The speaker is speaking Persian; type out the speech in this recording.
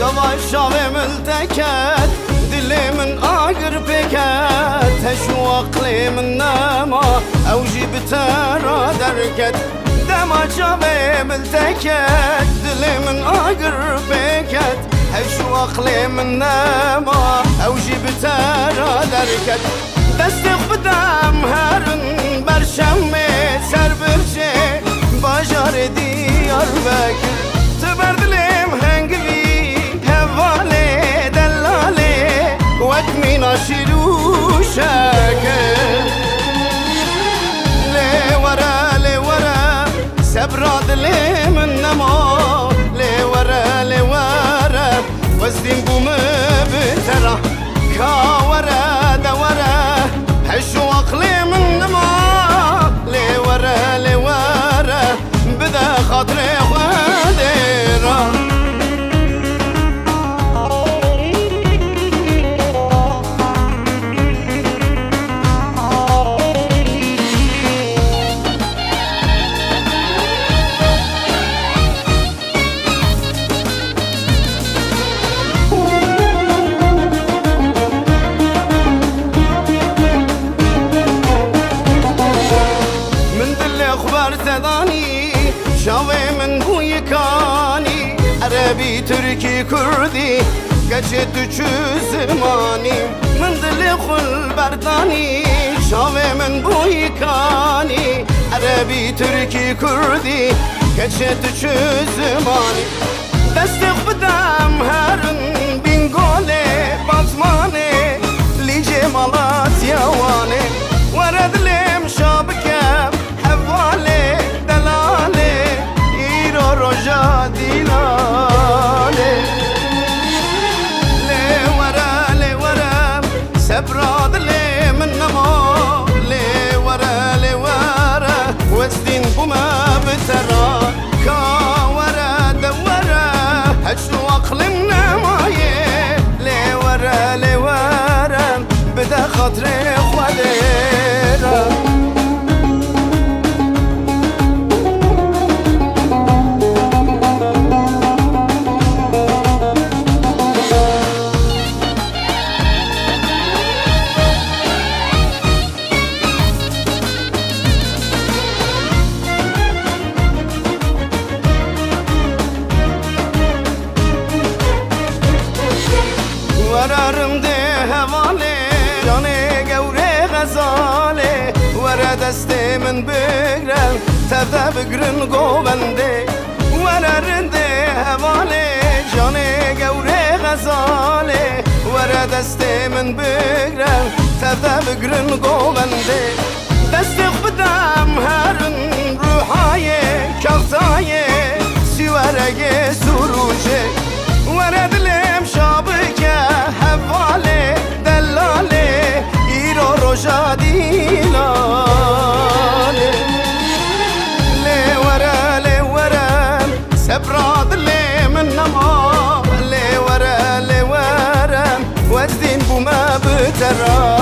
Yavaş şavim ilteket Dilimin ağır peket Teşu aklimin nema Evji bitera derket Dema şavim ilteket Dilimin ağır peket Teşu aklimin nema Evji bitera derket Destek بدم هرن برشمه سر برچه باجار دیار بکر تبردلم هنگوی هواله دلاله وکمی ناشیرو شکر لیورا سبراد لیمن نما لیورا وزدیم بومه بترا کاورا دورا حشو عقلي من نما لورا بدا خاطري خادرة شاوي من بوي كاني عربي تركي كردي قجت زماني من دلي خل برداني شاوي من بوي كاني عربي تركي كردي قجت زماني دستق بدم هرن بنقولي بازماني لي جمالات يواني ورد لم شابكه حوالي رجا ديلالي لورا سبراد لي من نما لورا وزدين بما بترا كاورا دورا هجو اقلمنا مايه لورا بدا خاطري خوديرا ورارم ده هواله جانه گوره غزاله ورا دست من بگرم تبده بگرن گوبنده ورارم ده هواله جانه گوره غزاله ورا دست من بگرم تبده بگرن گوبنده دستق بدم هرن روحای کفتای سیورگه سروشه ورا دلم شابکه حواله دلاله ایرو روژا دیلاله لیورا سبراد لی من نما لیورا وزدین بوما بترا